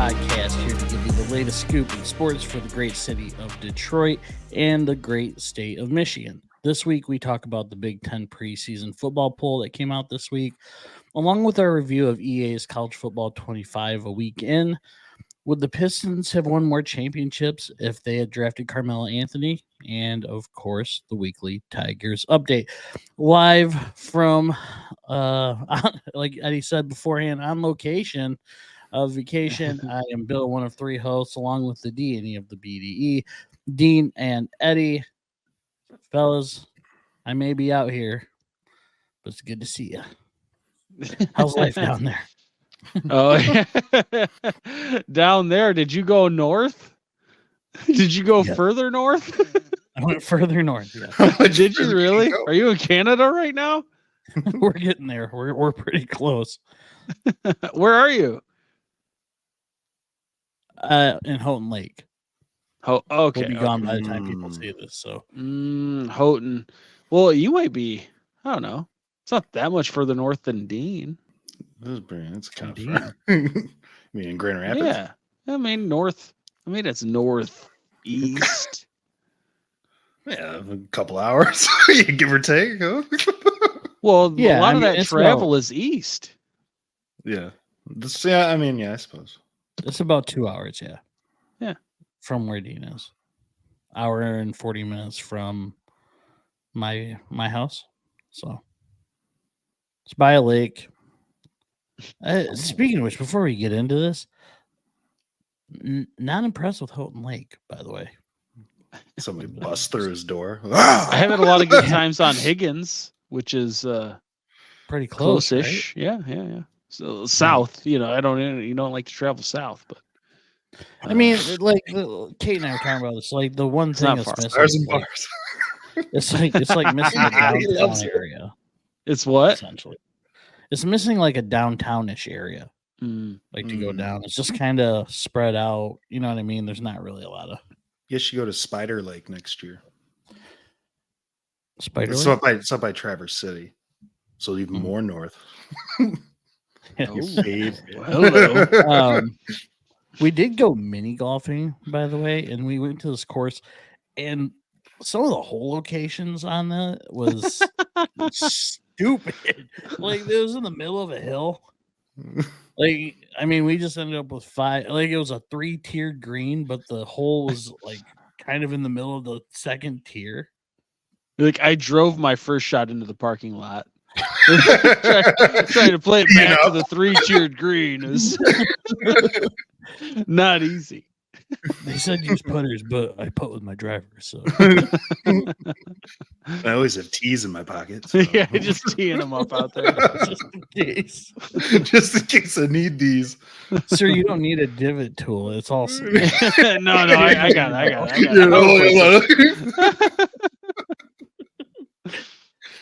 podcast here to give you the latest scoop in sports for the great city of Detroit and the great state of Michigan. This week, we talk about the Big Ten preseason football poll that came out this week, along with our review of EA's College Football 25 a week in. Would the Pistons have won more championships if they had drafted Carmelo Anthony? And, of course, the weekly Tigers update. Live from, like Eddie said beforehand, on location of vacation. I am Bill, one of three hosts, along with the D&E of the BDE, Dean and Eddie. Fellas, I may be out here, but it's good to see you. How's life down there? Oh, yeah. Down there. Did you go north? Did you go further north? I went further north. Yeah. Did you really? Are you in Canada right now? We're getting there. We're pretty close. Where are you? In Houghton Lake. Oh, okay. We'll be gone by the time people see this. So, Houghton. Well, you might be. I don't know. It's not that much further north than Dean. That's kind of far. You mean in Grand Rapids? Yeah. I mean, north. I mean, it's northeast. Yeah, a couple hours, give or take. Huh? Well, yeah, a lot of that travel is east. Yeah. I suppose. It's about 2 hours, yeah. Yeah. From where Dean is. Hour and 40 minutes from my house. So it's by a lake. Speaking of which, before we get into this, not impressed with Houghton Lake, by the way. Somebody bust through his door. I have had a lot of good times on Higgins, which is pretty close-ish. Right? Yeah. So south, you don't like to travel south, but I mean, like Kate and I were talking about this. Like the one thing that's missing, it's like missing a downtown area. It's what? Essentially, it's missing like a downtownish area. Like to go down. It's just kind of spread out. You know what I mean? There's not really a lot of. You should go to Spider Lake next year. Spider Lake? It's up by Traverse City. So even more north. Hello. We did go mini golfing, by the way, and we went to this course, and some of the hole locations on that was stupid. Like it was in the middle of a hill. Like, I mean, we just ended up with 5. Like, it was a 3-tiered green, but the hole was like kind of in the middle of the second tier. Like, I drove my first shot into the parking lot. trying to play it back to the 3-tiered green is not easy. They said use putters, but I putt with my driver. So I always have tees in my pocket. So. Yeah, just teeing them up out there, just in case. Just in case I need these. Sir, you don't need a divot tool. It's all. No, I got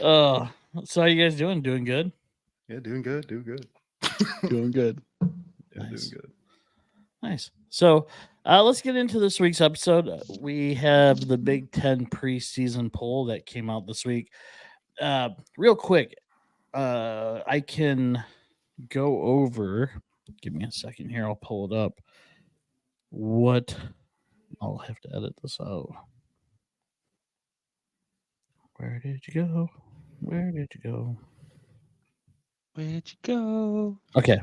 it. So how you guys doing? Doing good? Yeah, doing good. Doing good. Yeah, Nice. doing good. Nice. So let's get into this week's episode. We have the Big Ten preseason poll that came out this week. Real quick, I can go over. Give me a second here. I'll pull it up. I'll have to edit this out. Where did you go? Where'd you go? Okay.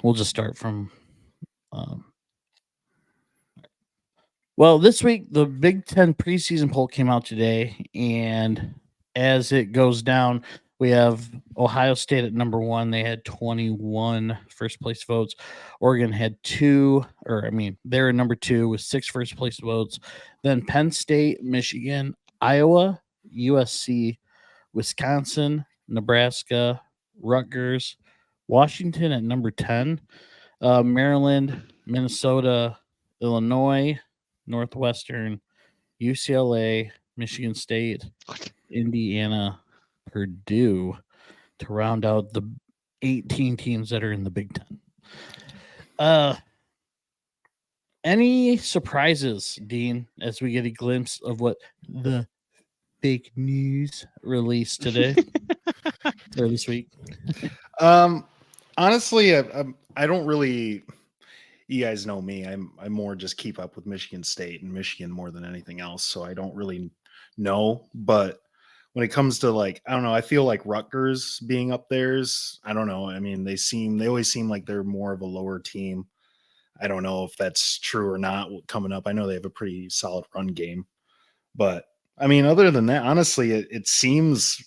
We'll just start from. Well, this week the Big Ten preseason poll came out today, and as it goes down, we have Ohio State at number 1. They had 21 first place votes. Oregon had 2, they're number 2 with 6 first place votes. Then Penn State, Michigan, Iowa, USC, Wisconsin, Nebraska, Rutgers, Washington at number 10, Maryland, Minnesota, Illinois, Northwestern, UCLA, Michigan State, Indiana, Purdue to round out the 18 teams that are in the Big Ten. Any surprises, Dean, as we get a glimpse of what the fake news released today or this week? Honestly, I don't really. You guys know me. I more just keep up with Michigan State and Michigan more than anything else. So I don't really know. But when it comes to like, I don't know, I feel like Rutgers being up there's, I don't know. I mean, they always seem like they're more of a lower team. I don't know if that's true or not coming up. I know they have a pretty solid run game. But I mean, other than that, honestly, it seems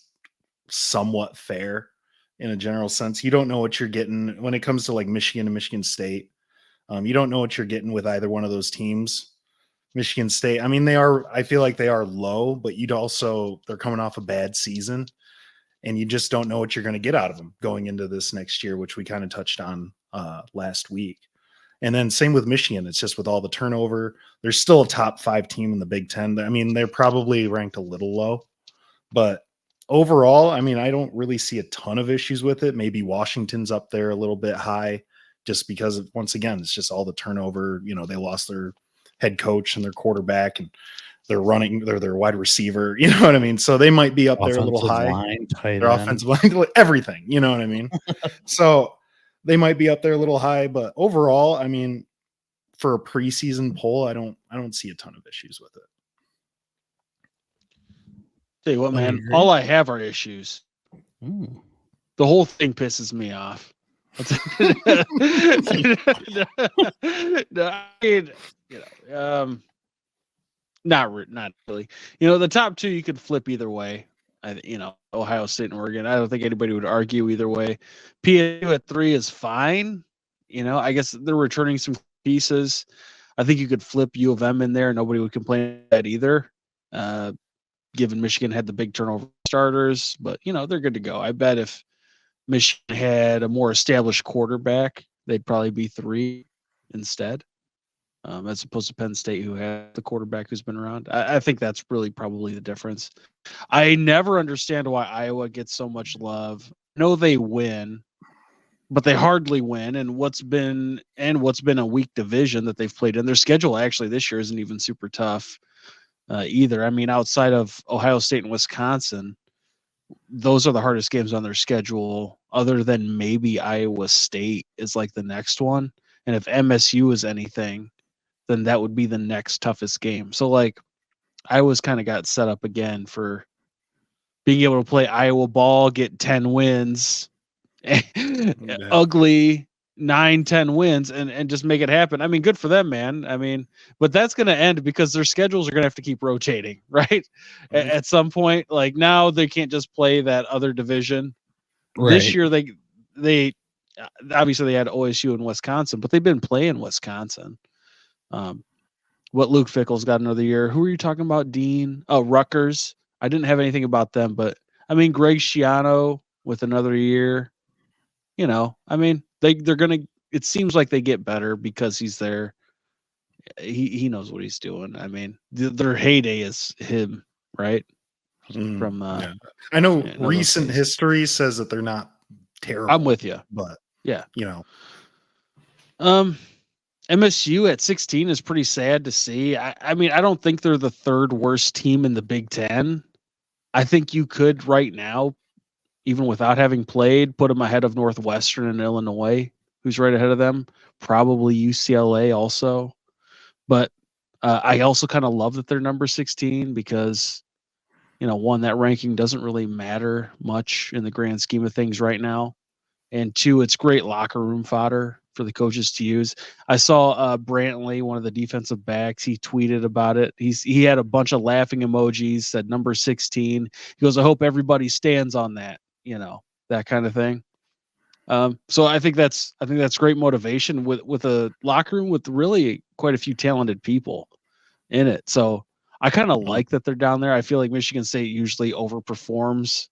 somewhat fair in a general sense. You don't know what you're getting when it comes to like Michigan and Michigan State. You don't know what you're getting with either one of those teams. Michigan State, I mean, I feel like they are low, but they're coming off a bad season and you just don't know what you're going to get out of them going into this next year, which we kind of touched on last week. And then same with Michigan. It's just with all the turnover, there's still a top 5 team in the Big Ten. I mean, they're probably ranked a little low, but overall, I mean, I don't really see a ton of issues with it. Maybe Washington's up there a little bit high just because once again, it's just all the turnover. They lost their head coach and their quarterback and they're running their wide receiver. You know what I mean? So they might be up there a little high. Their offensive line, everything. You know what I mean? So they might be up there a little high, but overall, I mean, for a preseason poll, I don't see a ton of issues with it. Tell you what, man, all I have are issues. The whole thing pisses me off. Not really. The top 2 you could flip either way. Ohio State and Oregon. I don't think anybody would argue either way. PSU at 3 is fine. I guess they're returning some pieces. I think you could flip U of M in there. Nobody would complain about that either. Given Michigan had the big turnover starters, but they're good to go. I bet if Michigan had a more established quarterback, they'd probably be 3 instead, as opposed to Penn State, who had the quarterback who's been around. I think that's really probably the difference. I never understand why Iowa gets so much love. I know they win, but they hardly win. And what's been a weak division that they've played in. Their schedule actually this year isn't even super tough either. I mean, outside of Ohio State and Wisconsin, those are the hardest games on their schedule, other than maybe Iowa State is like the next one. And if MSU is anything, then that would be the next toughest game. So like Iowa's kind of got set up again for being able to play Iowa ball, get 10 wins, ugly 9-10 wins and just make it happen. I mean, good for them, man. I mean, but that's going to end because their schedules are going to have to keep rotating, right? At some point, like now they can't just play that other division. Right. This year they obviously they had OSU and Wisconsin, but they've been playing Wisconsin. What Luke Fickle's got another year. Who are you talking about, Dean? Oh, Rutgers. I didn't have anything about them, but I mean, Greg Schiano with another year. I mean, they're gonna. It seems like they get better because he's there. He knows what he's doing. I mean, their heyday is him, right? From I know recent history says that they're not terrible. I'm with you, but yeah, MSU at 16 is pretty sad to see. I mean, I don't think they're the 3rd worst team in the Big Ten. I think you could right now, even without having played, put them ahead of Northwestern and Illinois, who's right ahead of them. Probably UCLA also. But I also kind of love that they're number 16 because, one, that ranking doesn't really matter much in the grand scheme of things right now. And 2, it's great locker room fodder for the coaches to use. I saw Brantley, one of the defensive backs, he tweeted about it. He had a bunch of laughing emojis, said number 16. He goes, I hope everybody stands on that, that kind of thing. So I think that's great motivation with a locker room with really quite a few talented people in it. So I kind of like that they're down there. I feel like Michigan State usually overperforms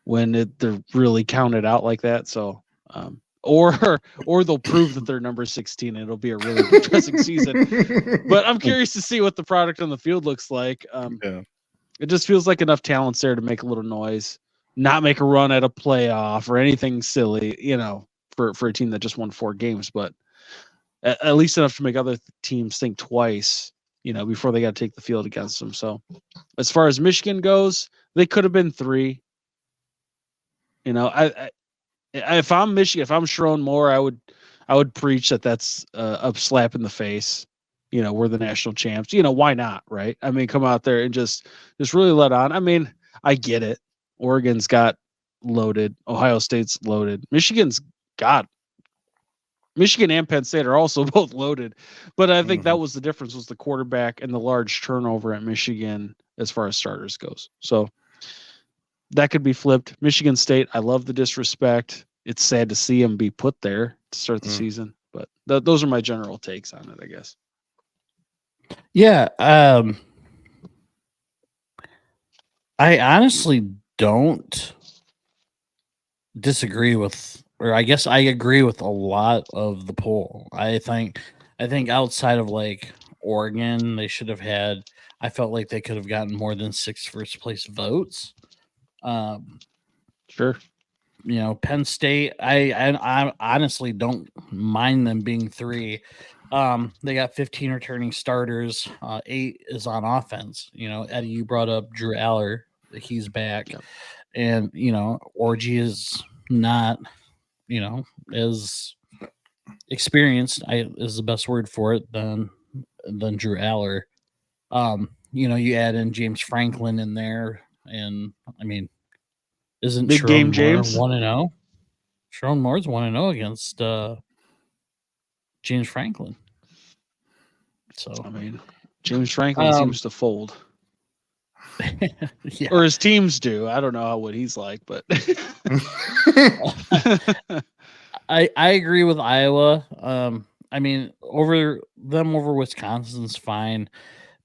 when they're really counted out like that. So, or they'll prove that they're number 16 and it'll be a really depressing season. But I'm curious to see what the product on the field looks like. It just feels like enough talent's there to make a little noise, not make a run at a playoff or anything silly, for a team that just won 4 games, but at least enough to make other teams think twice, before they got to take the field against them. So as far as Michigan goes, they could have been 3. If I'm Michigan, if I'm Sharon Moore, I would preach that that's a slap in the face. We're the national champs. Why not, right? I mean, come out there and just really let on. I mean, I get it. Oregon's got loaded. Ohio State's loaded. Michigan and Penn State are also both loaded. But I think that was the difference, was the quarterback and the large turnover at Michigan as far as starters goes. So that could be flipped. Michigan State, I love the disrespect. It's sad to see them be put there to start the season. But those are my general takes on it, I guess. Yeah. I honestly don't disagree with, or I guess I agree with a lot of the poll. I think outside of like Oregon, they should have had, I felt like they could have gotten more than 6 first place votes. Sure. Penn State, I honestly don't mind them being 3. They got 15 returning starters. 8 is on offense. Eddie, you brought up Drew Aller. He's back. Yep. And, Orgy is not, as experienced, is the best word for it, than Drew Aller. You add in James Franklin in there. And, I mean, isn't Big game James 1-0? Sharon Moore's 1-0 against James Franklin. So I mean, James Franklin seems to fold. Yeah. Or his teams do. I don't know what he's like, but I agree with Iowa. I mean, over Wisconsin's fine,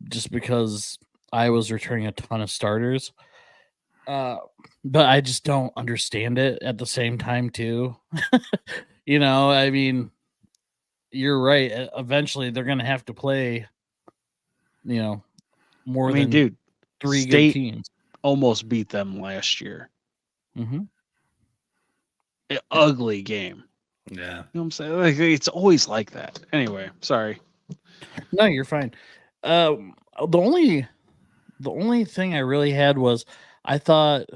just because Iowa's returning a ton of starters. But I just don't understand it at the same time too. I mean, you're right. Eventually, they're going to have to play, more than dude, 3 State good teams. Almost beat them last year. Mm-hmm. Ugly game. Yeah. You know what I'm saying? Like, it's always like that. Anyway, sorry. No, you're fine. The only thing I really had was I thought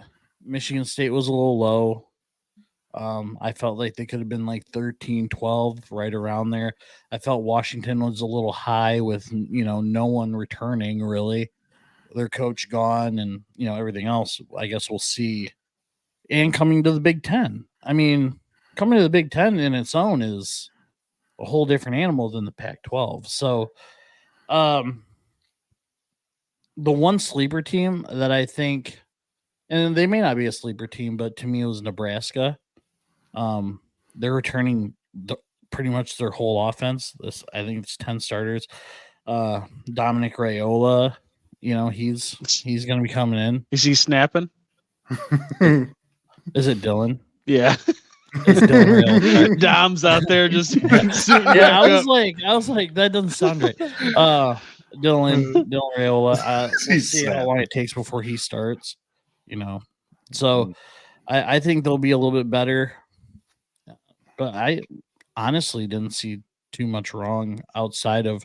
Michigan State was a little low. I felt like they could have been like 13-12, right around there. I felt Washington was a little high with, no one returning really. Their coach gone and, everything else. I guess we'll see. And coming to the Big Ten. I mean, coming to the Big Ten in its own is a whole different animal than the Pac-12. So, the one sleeper team that I think, and they may not be a sleeper team, but to me it was Nebraska. They're returning pretty much their whole offense. I think it's 10 starters. Dominic Raiola, he's going to be coming in. Is he snapping? Is it Dylan? Yeah. It's Dylan Raiola. Dom's out there just yeah. I was like, that doesn't sound right. Dylan Raiola. We'll see how long it takes before he starts. So I think they'll be a little bit better. But I honestly didn't see too much wrong outside of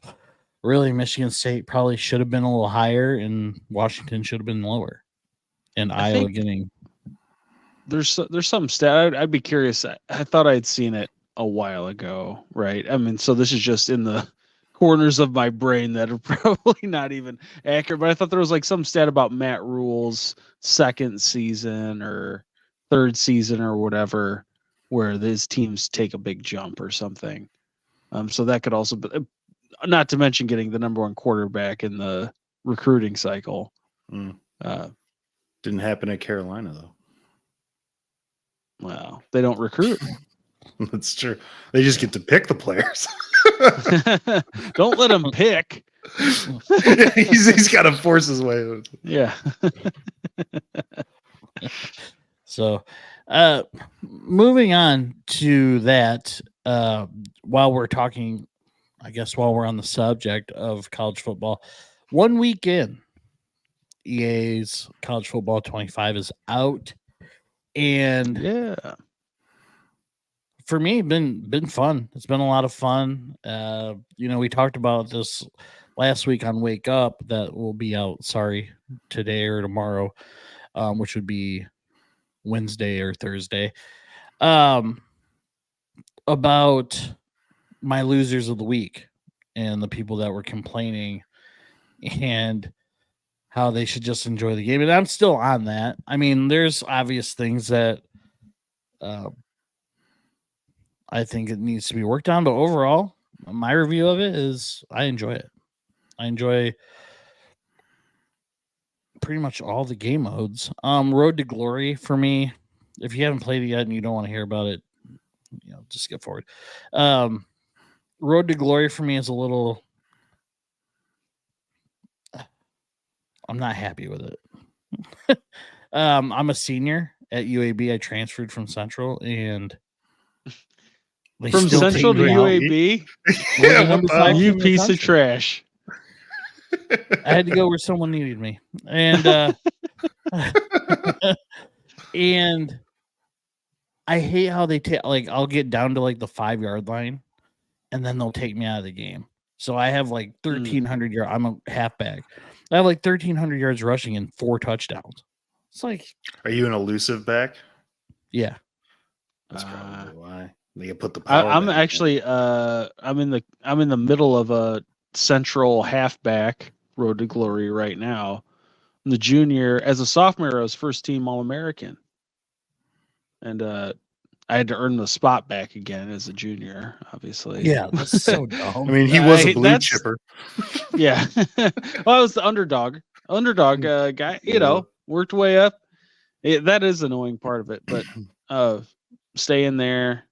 really Michigan State probably should have been a little higher and Washington should have been lower. And Iowa getting. There's some stat. I'd be curious. I thought I'd seen it a while ago, right? I mean, so this is just in the corners of my brain that are probably not even accurate. But I thought there was like some stat about Matt Rule's second season or third season or whatever, where his teams take a big jump or something. So that could also be, not to mention getting the number 1 quarterback in the recruiting cycle. Didn't happen at Carolina though. Wow, they don't recruit. That's true. They just get to pick the players. Don't let him pick. he's got to force his way. Yeah. So, moving on to that, while we're talking, I guess while we're on the subject of college football, 1 week in, EA's College Football 25 is out. And yeah, for me, been fun. It's been a lot of fun. We talked about this last week on Wake Up that will be out, today or tomorrow, which would be Wednesday or Thursday. About my losers of the week and the people that were complaining and how they should just enjoy the game. And I'm still on that. I mean, there's obvious things that I think it needs to be worked on, but overall, my review of it is I enjoy it. I enjoy pretty much all the game modes. Road to Glory for me, if you haven't played it yet and you don't want to hear about it, just skip forward. Road to Glory for me is a little. I'm not happy with it. I'm a senior at UAB. I transferred from Central, and from Central to UAB. Yeah, what the you piece of trash. I had to go where someone needed me, and and I hate how they take. Like, I'll get down to like the 5-yard line, and then they'll take me out of the game. So I have like 1,300 yards. I'm a halfback. I have like 1,300 yards rushing and 4 touchdowns. It's like, are you an elusive back? Yeah, that's probably why they put the power. I'm actually I'm in the middle of a Central halfback road to glory right now. I'm the junior. As a sophomore, I was first team All-American, and I had to earn the spot back again as a junior, obviously. Yeah, that's so dumb. I mean, he was a blue chipper. Yeah. Well, I was the underdog guy, worked way up. That is the annoying part of it, but stay in there.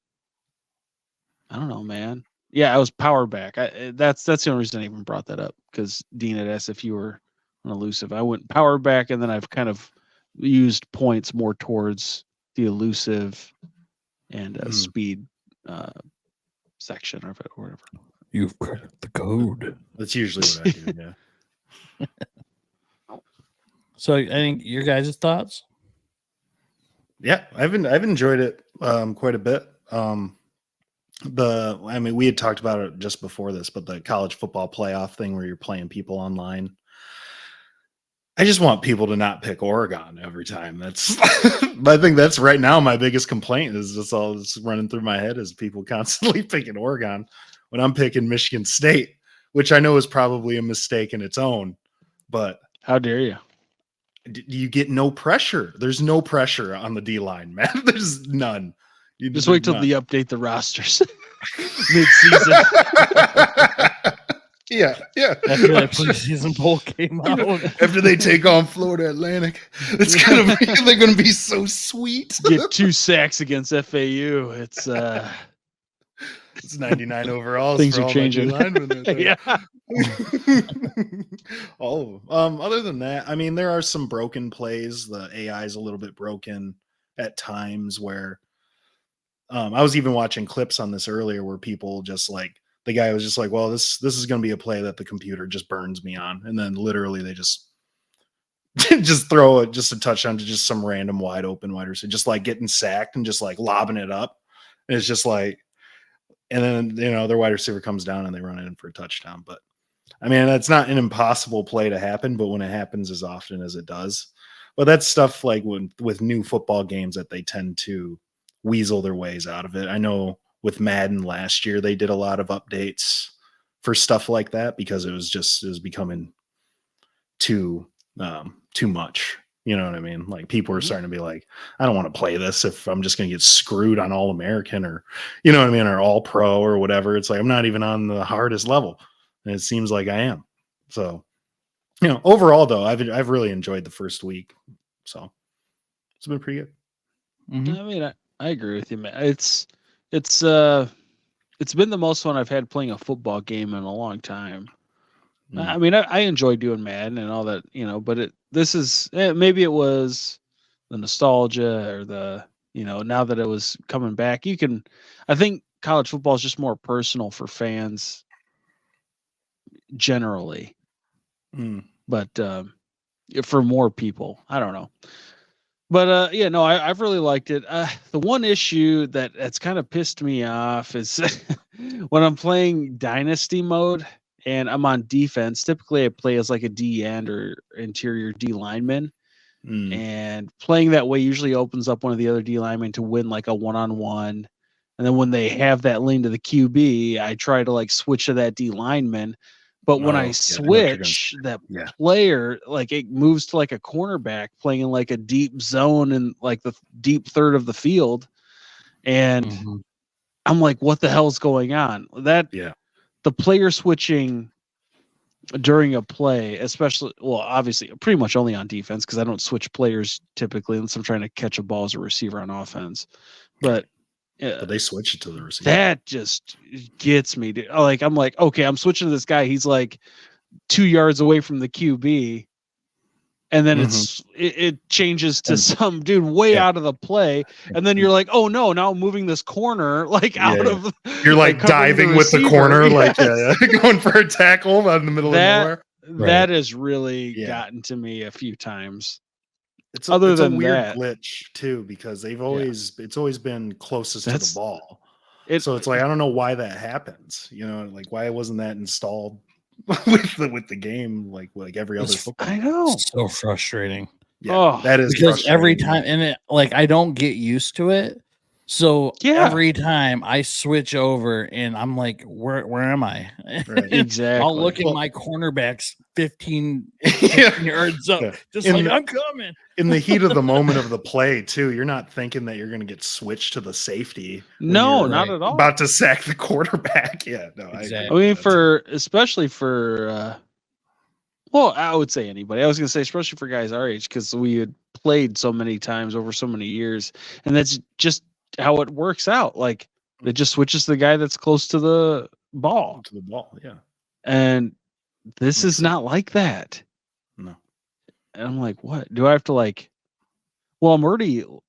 I don't know, man. Yeah, I was power back. That's the only reason I even brought that up, because Dean had asked if you were an elusive. I went power back, and then I've kind of used points more towards the elusive and speed section of it or whatever. You've cracked the code. That's usually what I do. Yeah. So I think your guys' thoughts. Yeah, I've enjoyed it quite a bit. We had talked about it just before this, but the college football playoff thing where you're playing people online. I just want people to not pick Oregon every time. That's, I think that's right now my biggest complaint is just all that's running through my head is people constantly picking Oregon when I'm picking Michigan State, which I know is probably a mistake in its own. But how dare you? You get no pressure. There's no pressure on the D line, man. There's none. You just wait till they update the rosters mid-season. Yeah. After that preseason poll came out, after they take on Florida Atlantic, they're gonna be so sweet. Get 2 sacks against FAU. It's 99 overalls. Things are changing. Yeah. All of them. Other than that, I mean, there are some broken plays. The AI is a little bit broken at times where I was even watching clips on this earlier where people just like, the guy was just like, well, this is going to be a play that the computer just burns me on. And then literally they just throw a touchdown to just some random wide open wide receiver, just like getting sacked and just like lobbing it up. And it's just like, and then, their wide receiver comes down and they run it in for a touchdown. But I mean, that's not an impossible play to happen, but when it happens as often as it does, but that's stuff like with new football games that they tend to weasel their ways out of it. I know with Madden last year, they did a lot of updates for stuff like that because it was becoming too much. You know what I mean? Like people were starting to be like, I don't want to play this if I'm just going to get screwed on All American or, you know what I mean? Or All Pro or whatever. It's like, I'm not even on the hardest level. And it seems like I am. So, overall though, I've really enjoyed the first week. So it's been pretty good. Mm-hmm. I mean, I agree with you, man. It's been the most fun I've had playing a football game in a long time. I mean, I enjoy doing Madden and all that, but maybe it was the nostalgia or the, now that it was coming back, I think college football is just more personal for fans generally, but for more people, I don't know. But I've really liked it. The one issue that's kind of pissed me off is when I'm playing Dynasty mode and I'm on defense. Typically, I play as like a D end or interior D lineman. And playing that way usually opens up one of the other D linemen to win like a one-on-one. And then when they have that lane to the QB, I try to like switch to that D lineman. But when I switch, that player, like it moves to like a cornerback playing in like a deep zone in like the deep third of the field. And I'm like, what the hell's going on? The player switching during a play, especially, well, obviously, pretty much only on defense because I don't switch players typically unless I'm trying to catch a ball as a receiver on offense. But they switch it to the receiver. That just gets me. Like I'm like, okay, I'm switching to this guy. He's like 2 yards away from the QB. And then it changes to some dude way out of the play, and then you're like, oh no, now I'm moving this corner like out of. You're like diving with the corner, like going for a tackle out in the middle of nowhere. That has really gotten to me a few times. It's a weird glitch too because it's always been closest to the ball. So it's like I don't know why that happens. You know, like why wasn't that installed? with the game like every other football. I know. So frustrating. Yeah, that is because every time and it like I don't get used to it. So every time I switch over and I'm like, where am I? Right. Exactly. I'll look at my cornerbacks 15 yards up, just I'm coming. In the heat of the moment of the play, too, you're not thinking that you're going to get switched to the safety. No, not at all. About to sack the quarterback. Yeah, no, exactly. I mean, especially for, well, I would say anybody. I was going to say, especially for guys our age, because we had played so many times over so many years, and that's just how it works out. Like it just switches to the guy that's close to the ball. Yeah. And this is not like that. No. And I'm like, what? Do I have to like? Well,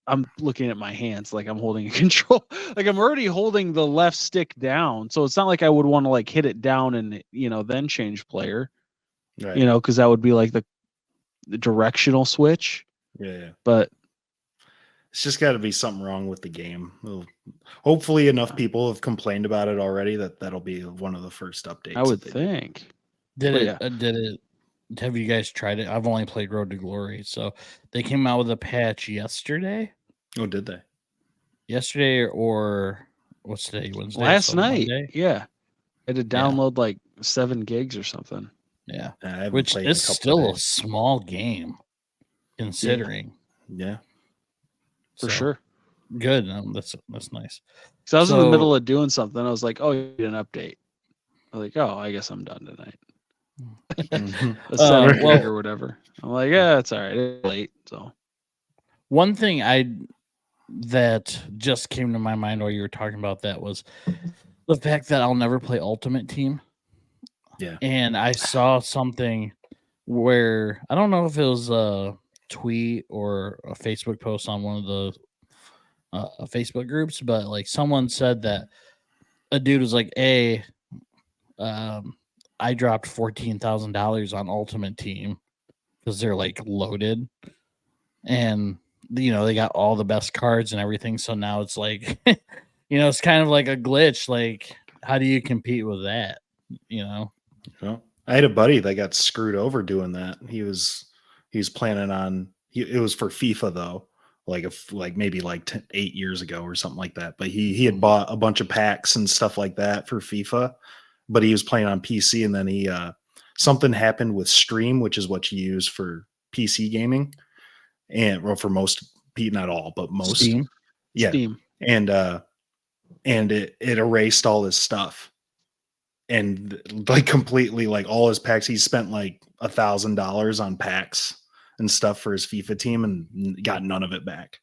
I'm looking at my hands like I'm holding a control. Like I'm already holding the left stick down, so it's not like I would want to like hit it down and then change player. Right. Because that would be like the directional switch. Yeah. But it's just got to be something wrong with the game. Well, hopefully enough people have complained about it already that'll be one of the first updates. I would think. Did it? Have you guys tried it? I've only played Road to Glory, so they came out with a patch yesterday. Oh, did they? Yesterday or what's today? Wednesday. Last night. Monday? Yeah, I had to download like 7 gigs or something. Yeah, which is still a small game, considering. Yeah. For sure. Good. That's nice. So I was in the middle of doing something. I was like, oh, you need an update. I was like, oh, I guess I'm done tonight. Or whatever. I'm like, yeah, it's all right. It's late. So one thing that just came to my mind while you were talking about that was the fact that I'll never play Ultimate Team. Yeah. And I saw something where I don't know if it was a tweet or a Facebook post on one of the Facebook groups, but like someone said that a dude was like, hey, I dropped $14,000 on Ultimate Team because they're like loaded and they got all the best cards and everything. So now it's like, it's kind of like a glitch. Like, how do you compete with that? Well, I had a buddy that got screwed over doing that. He was planning on it was for FIFA though, maybe 8 years ago or something like that. But he had bought a bunch of packs and stuff like that for FIFA. But he was playing on PC, and then he something happened with Stream, which is what you use for PC gaming, and for most, not all, but most. Steam. Yeah, Steam. And it erased all his stuff, and completely all his packs. He spent $1,000 on packs and stuff for his FIFA team, and got none of it back.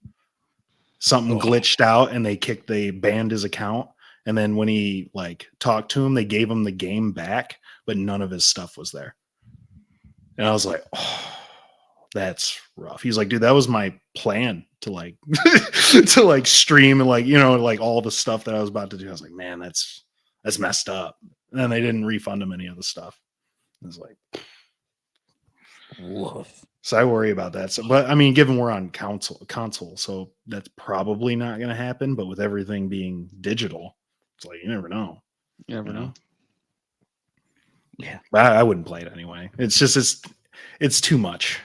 Something glitched out, and they banned his account. And then when he talked to him, they gave him the game back, but none of his stuff was there. And I was like, oh, that's rough. He's like, dude, that was my plan to to stream and all the stuff that I was about to do. I was like, man, that's messed up. And then they didn't refund him any of the stuff. I was like, woof. So I worry about that. So, but I mean, given we're on console, so that's probably not going to happen. But with everything being digital, it's like you never know. You never know. Yeah, I wouldn't play it anyway. It's just it's too much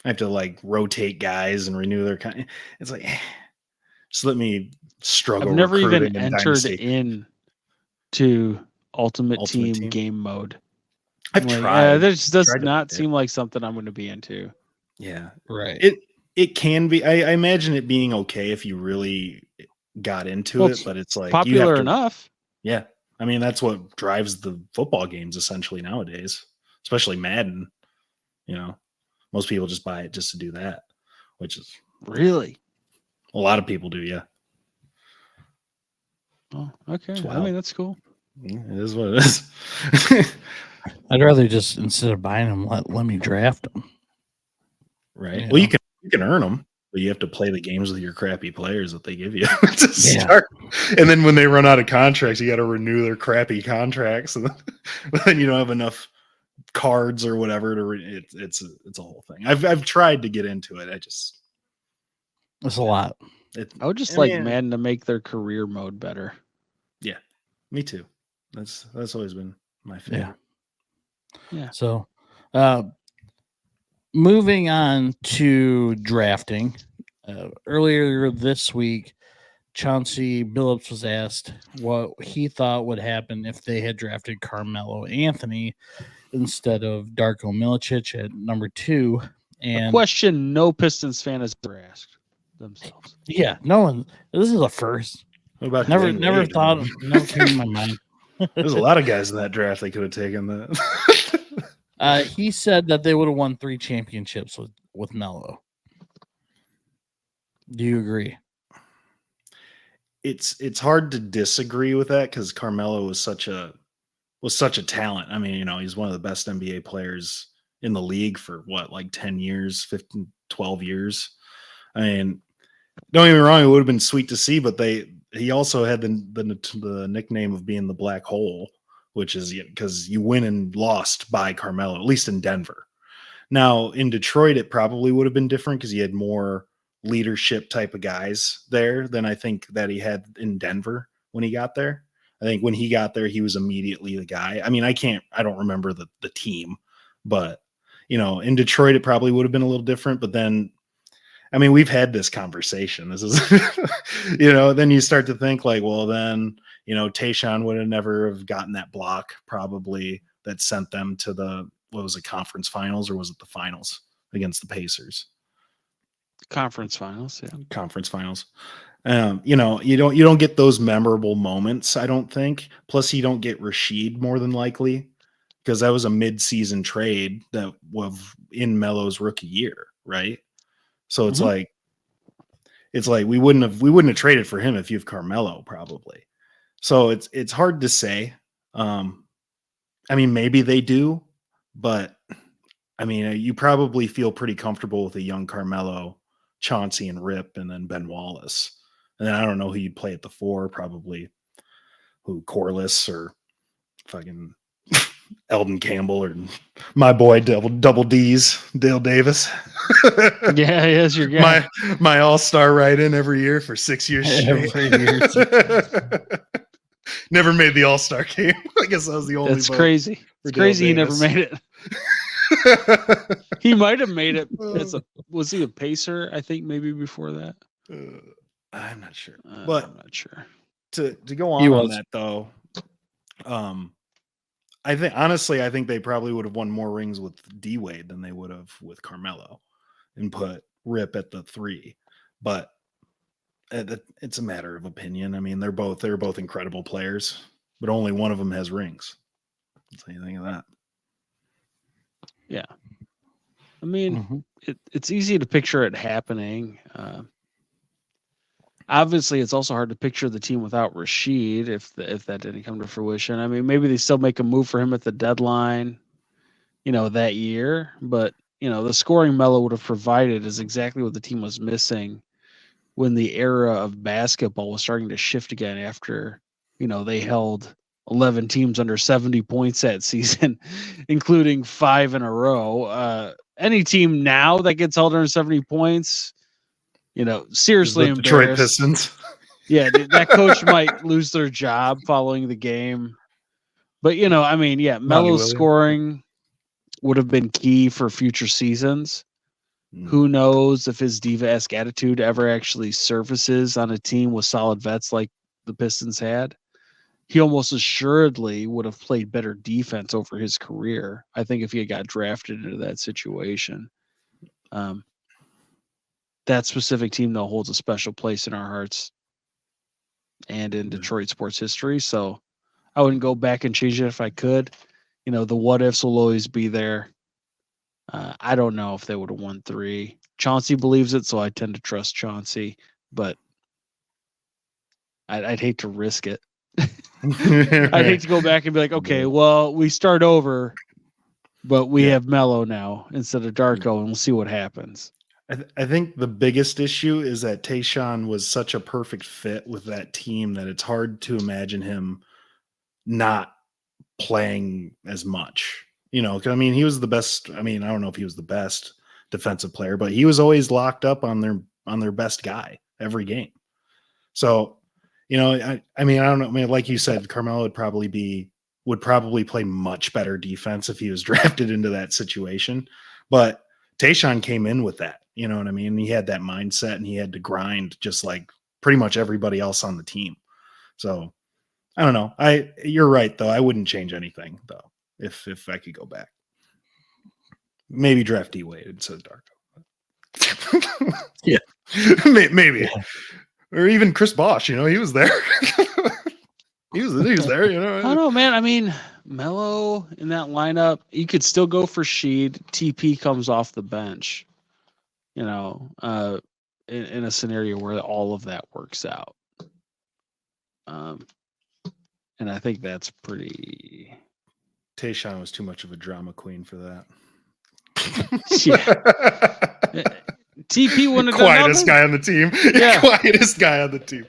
I have to like rotate guys and renew their kind. It's like, just let me struggle. I've never even recruiting and entered Dynasty. in to Ultimate Team Team? game mode. I've I'm like, tried. that just does tried to not play it. seem like something I'm going to be into. Yeah, Right. it can be. I imagine it being okay if you really got into Well, it, it's but it's like you Popular have to. enough. Yeah, I mean that's what drives the football games essentially nowadays, especially Madden. You know, most people just buy it just to do that, which is Really? a lot of people do. Yeah, Oh, okay. It's I wild. mean, that's cool. it is what it is. I'd rather just, instead of buying them, let me draft them. Right. Yeah. Well, you can earn them, but you have to play the games with your crappy players that they give you to start. And then when they run out of contracts, you got to renew their crappy contracts, and then you don't have enough cards or whatever to. It's a whole thing. I've tried to get into it. It's a lot. I would just like Madden to make their career mode better. Yeah, me too. That's always been my favorite. Yeah. So, moving on to drafting. Earlier this week, Chauncey Billups was asked what he thought would happen if they had drafted Carmelo Anthony instead of Darko Milicic at number 2. And a question no Pistons fan has ever asked themselves. Yeah, no one. This is a first. What about Never Dwayne never Wade? thought. Never came to my mind. There's a lot of guys in that draft they could have taken that. He said that they would have won 3 championships with Melo. Do you agree? It's hard to disagree with that because Carmelo was such a talent. I mean, he's one of the best NBA players in the league for like 10 years, 15, 12 years. I mean, don't get me wrong, it would have been sweet to see, but he also had the nickname of being the black hole, which is because you win and lost by Carmelo, at least in Denver. Now in Detroit, it probably would have been different because he had more leadership type of guys there than I think that he had in Denver when he got there. I think when he got there, he was immediately the guy. I mean, I don't remember the team, but in Detroit, it probably would have been a little different. But then, I mean, we've had this conversation. This is, then you start to think like, well, then, Tayshaun would have never have gotten that block probably that sent them to the, what was it, conference finals, or was it the finals against the Pacers? Conference finals, yeah. Conference finals. You don't get those memorable moments, I don't think. Plus, you don't get Rasheed more than likely because that was a mid-season trade that was in Melo's rookie year, right? So it's like we wouldn't have traded for him if you have Carmelo, probably. So it's hard to say. I mean, maybe they do, but I mean, you probably feel pretty comfortable with a young Carmelo, Chauncey and Rip, and then Ben Wallace. And then I don't know who you'd play at the 4, probably Corliss or fucking Eldon Campbell or my boy double D's, Dale Davis. Yeah, yes, your guy. My all-star write-in every year for 6 years straight. Never made the all-star game. I guess that was the only. That's crazy. It's crazy he never made it. He might have made it. Was he a Pacer? I think maybe before that. I'm not sure, but I'm not sure. To go on that though, I think they probably would have won more rings with D Wade than they would have with Carmelo, and put Rip at the 3. But it's a matter of opinion. I mean, they're both incredible players, but only one of them has rings. What do you think of that? Yeah, I mean, it's easy to picture it happening. Obviously, it's also hard to picture the team without Rasheed if that didn't come to fruition. I mean, maybe they still make a move for him at the deadline, that year. But, the scoring Melo would have provided is exactly what the team was missing when the era of basketball was starting to shift again after, they held 11 teams under 70 points that season, including 5 in a row. Any team now that gets held under 70 points, seriously the Detroit embarrassed. Pistons. Yeah, that coach might lose their job following the game. But, Melo's scoring would have been key for future seasons. Who knows if his diva-esque attitude ever actually surfaces on a team with solid vets like the Pistons had. He almost assuredly would have played better defense over his career, I think, if he had got drafted into that situation. That specific team, though, holds a special place in our hearts and in Detroit sports history. So I wouldn't go back and change it if I could. The what ifs will always be there. I don't know if they would have won 3. Chauncey believes it, so I tend to trust Chauncey, but I'd hate to risk it. I'd hate to go back and be like, okay, well, we start over, but we have Melo now instead of Darko, and we'll see what happens. I think the biggest issue is that Tayshaun was such a perfect fit with that team that it's hard to imagine him not playing as much. He was the best. I don't know if he was the best defensive player, but he was always locked up on their best guy every game. So, I don't know. Like you said, Carmelo would probably play much better defense if he was drafted into that situation. But Tayshaun came in with that. You know what I mean? He had that mindset and he had to grind just like pretty much everybody else on the team. So I don't know. You're right though. I wouldn't change anything though. If I could go back, maybe draft D-Wade instead of Darko. Yeah, maybe, or even Chris Bosh. He was there. he was there. I don't know, man. Melo in that lineup, you could still go for Sheed. TP comes off the bench. In a scenario where all of that works out. And I think that's pretty. Tayshaun was too much of a drama queen for that. Yeah. TP wouldn't have quietest guy on the team. Yeah, quietest guy on the team.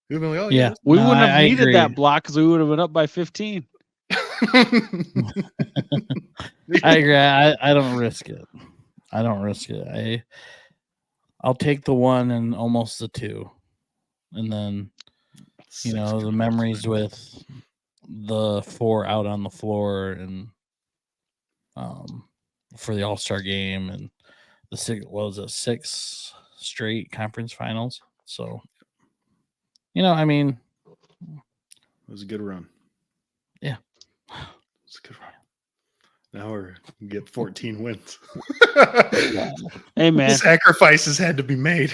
You'd be like, oh, yeah. We wouldn't have needed that block because we would have been up by 15. I agree. I don't risk it. I don't risk it. I'll take the 1 and almost the 2, and then the memories with the 4 out on the floor and for the All-Star game and the 6 straight conference finals. So it was a good run. Yeah, it was a good run. Now we get 14 wins. Hey man, sacrifices had to be made.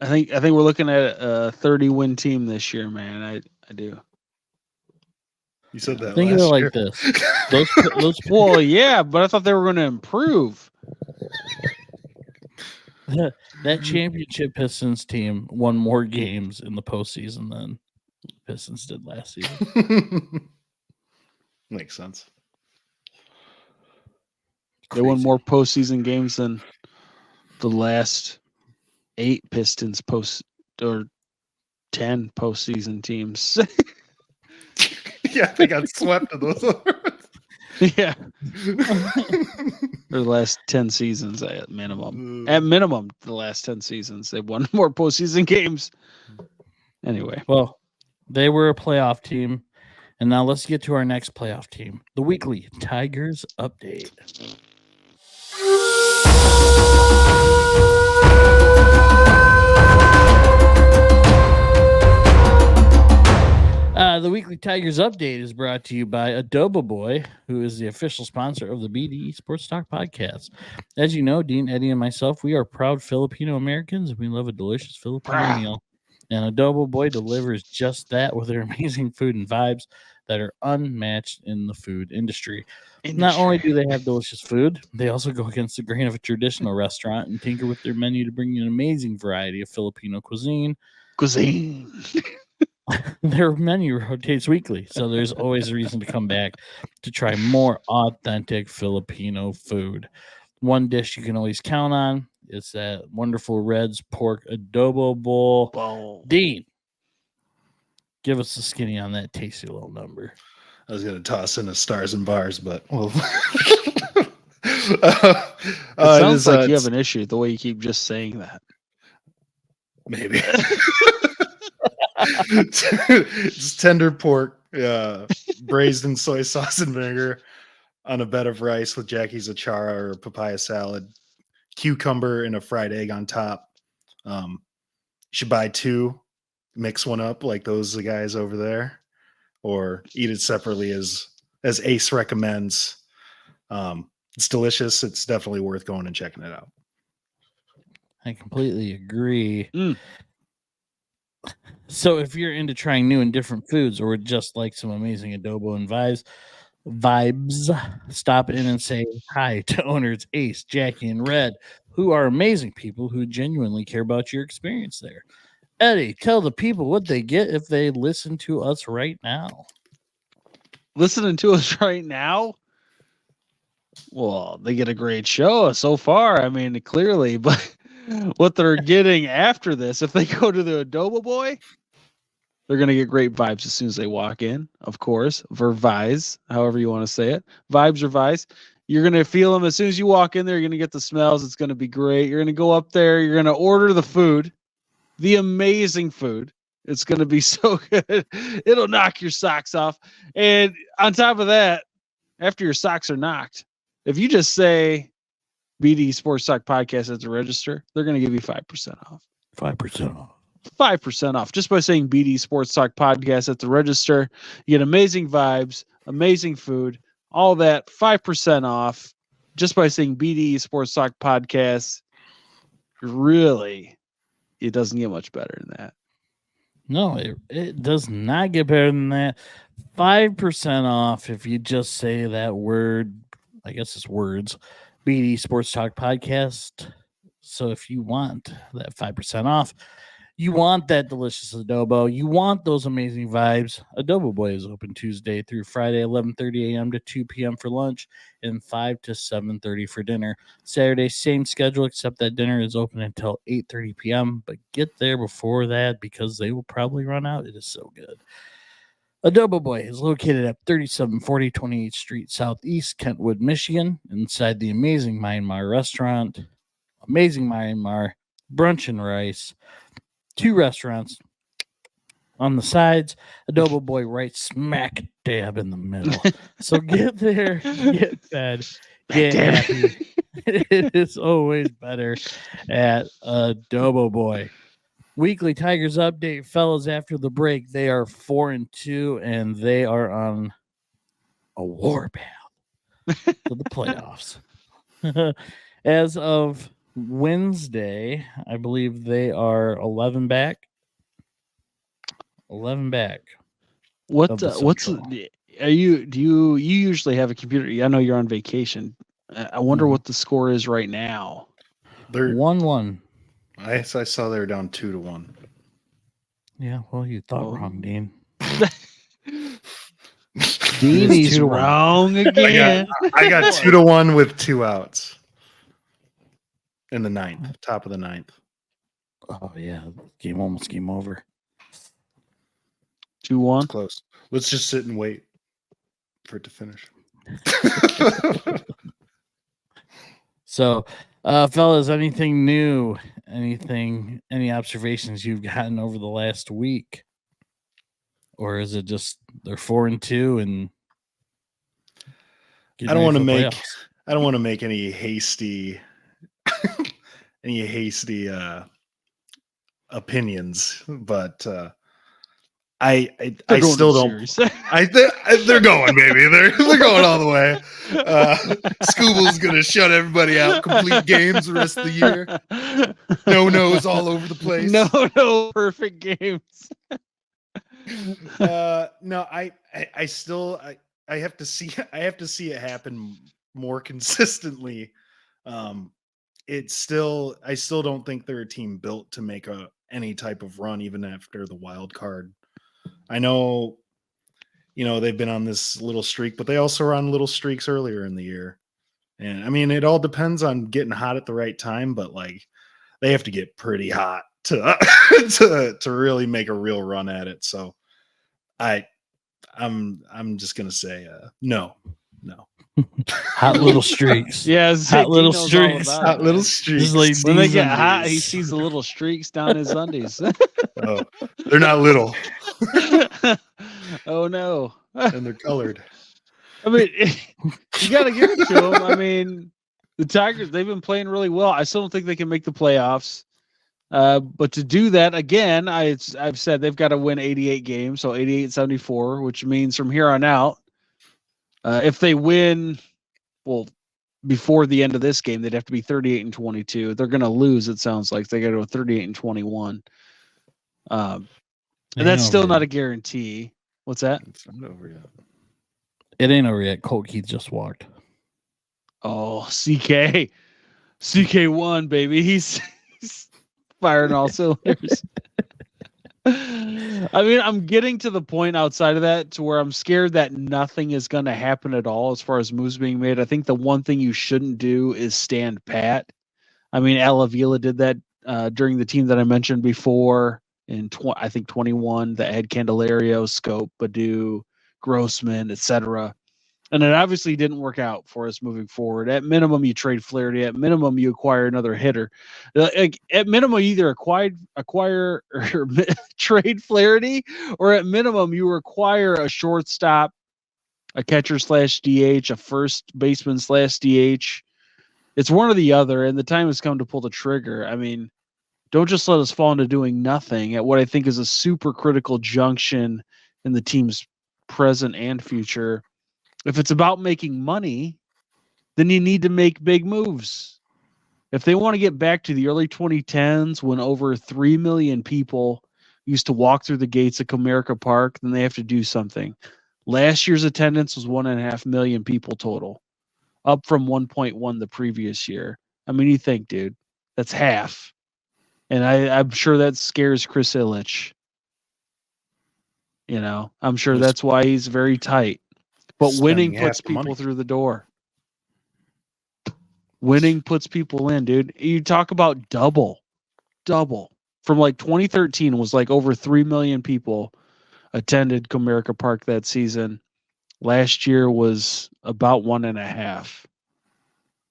I think we're looking at a 30-win team this year, man. I do. You said that. Think of it like this. Those well, yeah, but I thought they were going to improve. That championship Pistons team won more games in the postseason than Pistons did last season. Makes sense. They won more postseason games than the last 8 Pistons or 10 postseason teams. Yeah, they got swept in those. Yeah. Or the last 10 seasons at minimum. At minimum, the last 10 seasons, they've won more postseason games. Anyway. Well, they were a playoff team. And now let's get to our next playoff team, the weekly Tigers update. The weekly Tigers update is brought to you by Adobo Boy, who is the official sponsor of the BDE Sports Talk podcast. As you know, Dean, Eddie, and myself, we are proud Filipino Americans, and we love a delicious Filipino meal. And Adobo Boy delivers just that with their amazing food and vibes that are unmatched in the food industry. Not only do they have delicious food, they also go against the grain of a traditional restaurant and tinker with their menu to bring you an amazing variety of Filipino cuisine. Their menu rotates weekly, so there's always a reason to come back to try more authentic Filipino food. One dish you can always count on is that wonderful Red's pork adobo bowl. Bowl. Dean, give us the skinny on that tasty little number. I was going to toss in a stars and bars, but well, it sounds like you have an issue the way you keep just saying that. Maybe. It's tender pork, braised in soy sauce and vinegar, on a bed of rice with Jackie's achara or papaya salad, cucumber and a fried egg on top. You should buy 2, mix one up like those guys over there, or eat it separately as Ace recommends. It's delicious. It's definitely worth going and checking it out. I completely agree. Mm. So if you're into trying new and different foods or would just like some amazing adobo and vibes, stop in and say hi to owners Ace, Jackie, and Red, who are amazing people who genuinely care about your experience there. Eddie, tell the people what they get if they listen to us right now. Listening to us right now? Well, they get a great show so far. I mean, clearly, but what they're getting after this, if they go to the Adobo Boy, they're going to get great vibes as soon as they walk in, of course, Vervise, however you want to say it. Vibes or Vice. You're going to feel them as soon as you walk in there. You're going to get the smells. It's going to be great. You're going to go up there. You're going to order the food, the amazing food. It's going to be so good. It'll knock your socks off. And on top of that, after your socks are knocked, if you just say BD Sports Talk Podcast at the register, they're going to give you 5% off. 5% off. 5% off just by saying BD Sports Talk Podcast at the register. You get amazing vibes, amazing food, all that 5% off just by saying BD Sports Talk Podcast. Really, it doesn't get much better than that. No, it does not get better than that. 5% off if you just say that word. I guess it's words. BD Sports Talk Podcast. So if you want that 5% off, you want that delicious adobo, you want those amazing vibes, Adobo Boy is open Tuesday through Friday, 11:30 a.m. to 2 p.m. for lunch and 5 to 7:30 for dinner. Saturday, same schedule, except that dinner is open until 8:30 p.m. But get there before that because they will probably run out. It is so good. Adobo Boy is located at 3740 28th Street Southeast, Kentwood, Michigan, inside the amazing Myanmar restaurant. Amazing Myanmar, brunch and rice. 2 restaurants on the sides. Adobo Boy right smack dab in the middle. So get there, get fed, get happy. It is always better at Adobo Boy. Weekly Tigers update, fellas. After the break, they are 4-2, and they are on a warpath to the playoffs. As of Wednesday, I believe they are 11 back. 11 back. What's are you? Do you usually have a computer? I know you're on vacation. I wonder what the score is right now. They're 1-1. I saw they were down 2-1. Yeah, well, you thought wrong, Dean. Dean is wrong again. I got 2-1 with 2 outs in the 9th, top of the 9th. Oh yeah, game over. 2-1. Close. Let's just sit and wait for it to finish. So, fellas, anything new? Any observations you've gotten over the last week? Or is it just they're 4-2 and I don't want to make any hasty opinions, but I still don't. They're going, baby. They're going all the way. Scooble's gonna shut everybody out. Complete games the rest of the year. No all over the place. No perfect games. No, I have to see it happen more consistently. I still don't think they're a team built to make any type of run even after the wild card. I know, they've been on this little streak, but they also were on little streaks earlier in the year. And I mean, it all depends on getting hot at the right time, but like they have to get pretty hot to really make a real run at it. So I'm just gonna say no. Hot little streaks. Yeah, hot little streaks. Hot little streaks. Like when they get hot, he sees the little streaks down his undies. Oh, they're not little. Oh no. And they're colored. I mean, you got to give it to them. I mean, the Tigers, they've been playing really well. I still don't think they can make the playoffs. But to do that, again, I've said they've got to win 88 games, so 88-74, which means from here on out, if they win, well, before the end of this game, they'd have to be 38-22. They're going to lose, it sounds like. They got to go 38-21. And that's still not a guarantee. What's that? It's not over yet. It ain't over yet. Colt Keith just walked. Oh, CK1, baby. He's firing all cylinders. I mean, I'm getting to the point outside of that to where I'm scared that nothing is going to happen at all as far as moves being made. I think the one thing you shouldn't do is stand pat. I mean, Al Avila did that during the team that I mentioned before in I think 21 that had Candelario, Scope, Badu, Grossman, etc. And it obviously didn't work out for us moving forward. At minimum, you trade Flaherty. At minimum, you acquire another hitter. At minimum, you either acquire or trade Flaherty, or at minimum, you acquire a shortstop, a catcher / DH, a first baseman / DH. It's one or the other, and the time has come to pull the trigger. I mean, don't just let us fall into doing nothing at what I think is a super critical junction in the team's present and future. If it's about making money, then you need to make big moves. If they want to get back to the early 2010s when over 3 million people used to walk through the gates of Comerica Park, then they have to do something. Last year's attendance was 1.5 million people total, up from 1.1 the previous year. I mean, you think, dude, that's half. And I'm sure that scares Chris Ilitch. You know, I'm sure that's why he's very tight. But winning puts people through the door. Winning puts people in, dude. You talk about double. From like 2013 was like over 3 million people attended Comerica Park that season. Last year was about 1.5.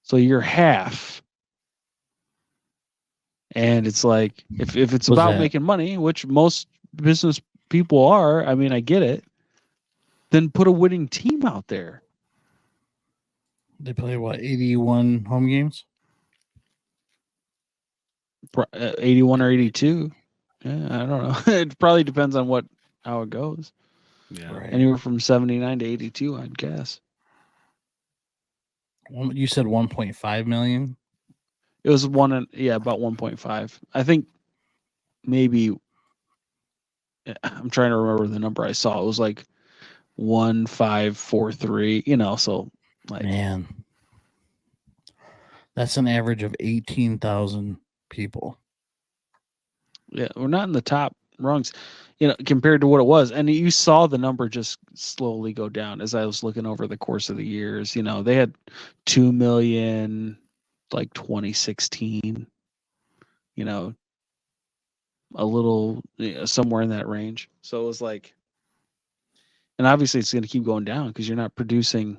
So you're half. And it's like, if it's about making money, which most business people are, I mean, I get it, then put a winning team out there. They play, 81 home games? 81 or 82. Yeah, I don't know. It probably depends on how it goes. Yeah. Right. Anywhere from 79 to 82, I'd guess. You said 1.5 million? It was about 1.5. I think maybe, I'm trying to remember the number I saw. It was like 1,543, so like, man, that's an average of 18,000 people. Yeah, we're not in the top rungs, compared to what it was. And you saw the number just slowly go down as I was looking over the course of the years. They had 2 million, like 2016, a little somewhere in that range. So it was like, and obviously it's going to keep going down because you're not producing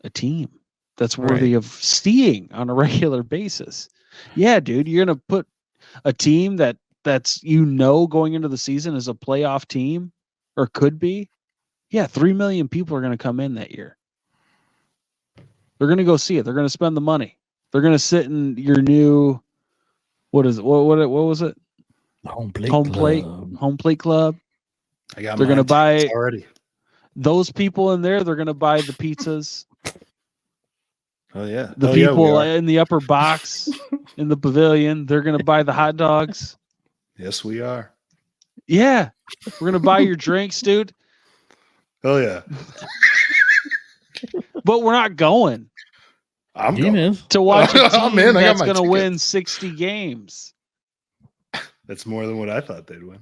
a team that's worthy of seeing on a regular basis. Yeah, dude, you're going to put a team that's going into the season as a playoff team, or could be. Yeah, 3 million people are going to come in that year. They're going to go see it. They're going to spend the money. They're going to sit in your new, what is it? What was it? Home plate club. They're going to buy already. Those people in there. They're going to buy the pizzas. Oh yeah. The people in the upper box in the pavilion, they're going to buy the hot dogs. Yes, we are. Yeah. We're going to buy your drinks, dude. Oh yeah. But we're not going. I'm going to watch a team that's going to win 60 games. That's more than what I thought they'd win.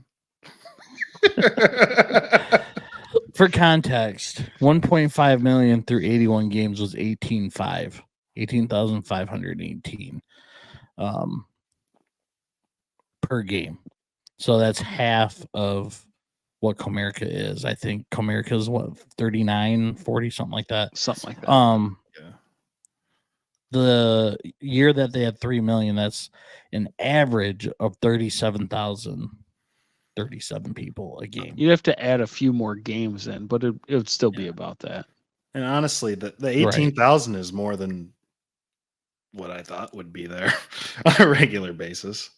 For context, 1.5 million through 81 games was 18,518 per game. So that's half of what Comerica is. I think Comerica is 39, 40, something like that. Yeah. The year that they had 3 million, that's an average of 37 people a game. You'd have to add a few more games in, but it would still be about that. And honestly, the 18,000 is more than what I thought would be there on a regular basis.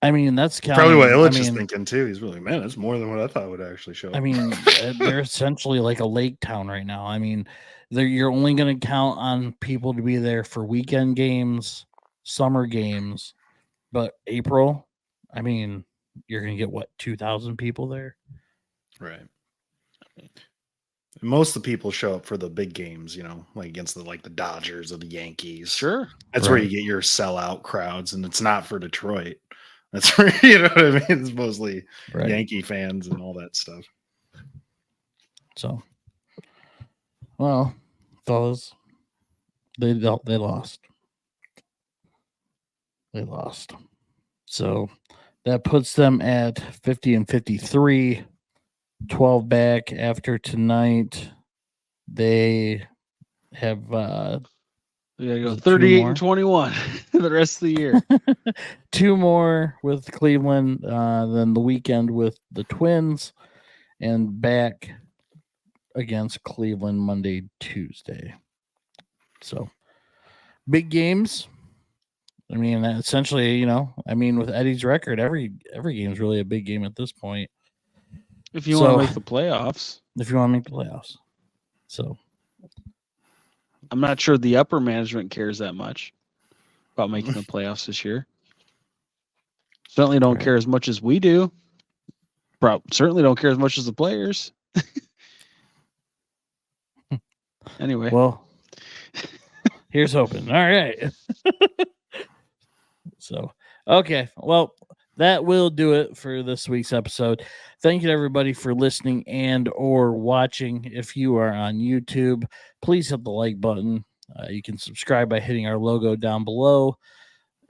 I mean, that's Probably what counting. I Illich is mean, thinking too. He's really, man, that's more than what I thought would actually show up. I mean, they're essentially like a lake town right now. I mean, you're only going to count on people to be there for weekend games, summer games, but April, I mean, you're going to get what, 2,000 people there? Right. And most of the people show up for the big games, you know, like against the Dodgers or the Yankees. Sure. That's where Right. you get your sellout crowds, and it's not for Detroit. That's where, you know what I mean? It's mostly Right. Yankee fans and all that stuff. So, well, fellas, they lost. They lost. So that puts them at 50-53, 12 back after tonight. They have We gotta go Is it two 38-21 the rest of the year. 2 more with Cleveland, then the weekend with the Twins, and back against Cleveland Monday, Tuesday. So big games. I mean, essentially, you know, I mean, with Eddie's record, every game is really a big game at this point. If you want to make the playoffs. If you want to make the playoffs. So I'm not sure the upper management cares that much about making the playoffs this year. Certainly don't Right. care as much as we do. Certainly don't care as much as the players. Anyway. well, here's hoping. All right. So, okay. Well, that will do it for this week's episode. Thank you to everybody for listening and or watching. If you are on YouTube, please hit the like button. You can subscribe by hitting our logo down below.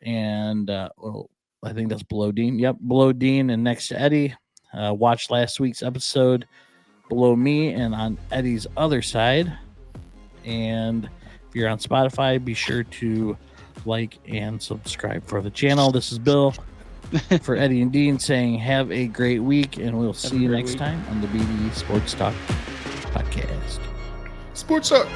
And, well, I think that's below Dean. Yep, below Dean and next to Eddie. Watch last week's episode below me and on Eddie's other side. And if you're on Spotify, be sure to like and subscribe for the channel. This is Bill for Eddie and Dean saying have a great week, and we'll see you next time on the BD Sports Talk podcast. Sports Talk.